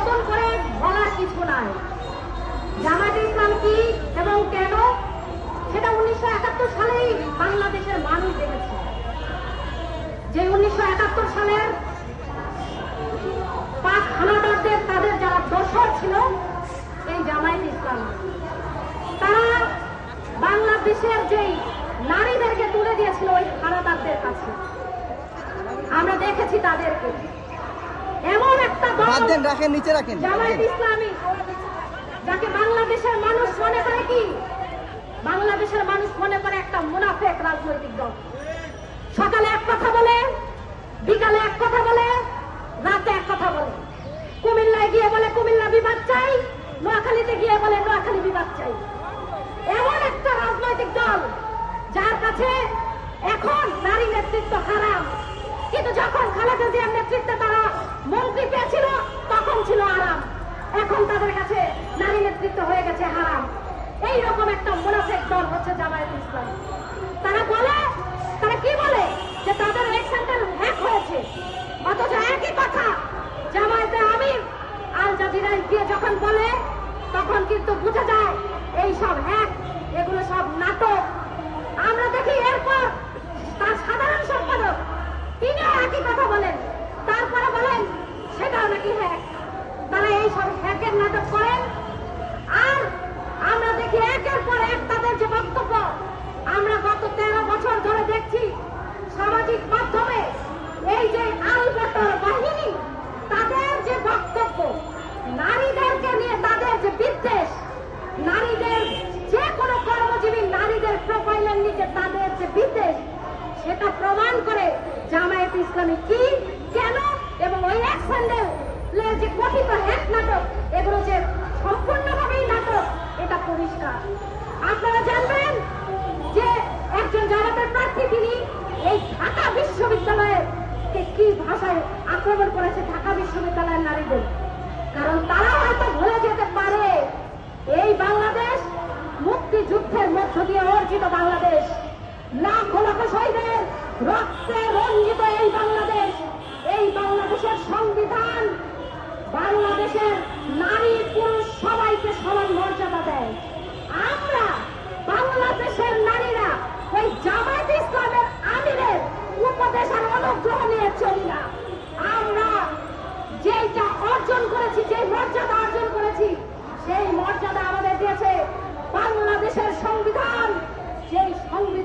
নতুন করে বলার কিছু নাই। জামায়াতে ইসলাম কি এবং কেন সেটা 1971 সালেই বাংলাদেশের মানুষ দেখেছে। যে 1971 সালের পাক হানাদারদের তাদের যারা দোসর ছিল এই জামায়াতে ইসলাম, তারা বাংলাদেশের যেই নারীদেরকে তুলে দিয়েছিল ওই হানাদারদের কাছে। আমরা দেখেছি তাদেরকে। এমন একটা জামায়াতে ইসলামী যাকে বাংলাদেশের মানুষ মনে করে কি, বাংলাদেশের মানুষ মনে করে একটা মুনাফেক রাজনৈতিক দল। সকালে এক কথা বলে, বিকালে এক কথা বলে, রাতে এক কথা বলে। কুমিল্লায় গিয়ে বলে কুমিল্লা বিভাগ চাই, নোয়াখালীতে গিয়ে বলে নোয়াখালী বিভাগ চাই। এমন একটা রাজনৈতিক দল যার কাছে এখন নারী নেতৃত্ব হারাম, কিন্তু যখন খালেদা জিয়ার নেতৃত্বে তারা মন্ত্রী পেয়েছিল তখন ছিল আরাম। এখন তাদের কাছে নারী নেতৃত্ব হয়ে গেছে হারাম। এইরকম একটা মুনাফিক দল হচ্ছে জামায়াতে ইসলামী। তারা বলে, তারা কি বলে যে তাদের এক সেন্টার হ্যাক হয়েছে, অথচ একই কথা জামায়াতে আমির আল জাজিরায় গিয়ে যখন বলে তখন কিন্তু বুঝা যায় এই সব হ্যাক, এগুলো সব নাটক। আমরা দেখি এরপর তার সাধারণ সম্পাদক তিনিও একই কথা বলেন, তারপরে বলেন সেটাও নাকি হ্যাক। তারা এই সব হ্যাকের নাটক করেন। আর আমরা দেখি একের পর এক তাদের যে বক্তব্য, আমরা গত 13 বছর ধরে দেখছি সামাজিক মাধ্যমে এই যে আলবটর বাহিনী, তাদের যে বক্তব্য, নারীদেরকে নিয়ে তাদের যে বিদ্বেষ, নারীদের যে কোনো কর্মজীবী নারীদের প্রোফাইলের নিচে তাদের যে বিদ্বেষ, সেটা প্রমাণ করে জামায়াতে ইসলামী কি, কেন এবং ওই এক স্যান্ডেল যে কথিত হ্যাক নাটক, এগুলো যে সম্পূর্ণভাবেই নাটক, এটা পরিষ্কার। আপনারা জানবেন যে একজন জামায়াতের প্রার্থী তিনি এই ঢাকা বিশ্ববিদ্যালয়ের কি ভাষায় আক্রমণ করেছে ঢাকা বিশ্ববিদ্যালয়ের নারীদের। কারণ তারা হয়তো ভুলে যেতে পারে এই বাংলাদেশ মুক্তিযুদ্ধের মধ্য দিয়ে অর্জিত বাংলাদেশ, লাখ লাখ শহীদের রক্তে রঞ্জিত এই বাংলাদেশ। এই বাংলাদেশের সংবিধান বাংলাদেশের নারী পুরুষ সবাইকে সমান মর্যাদা দেয়।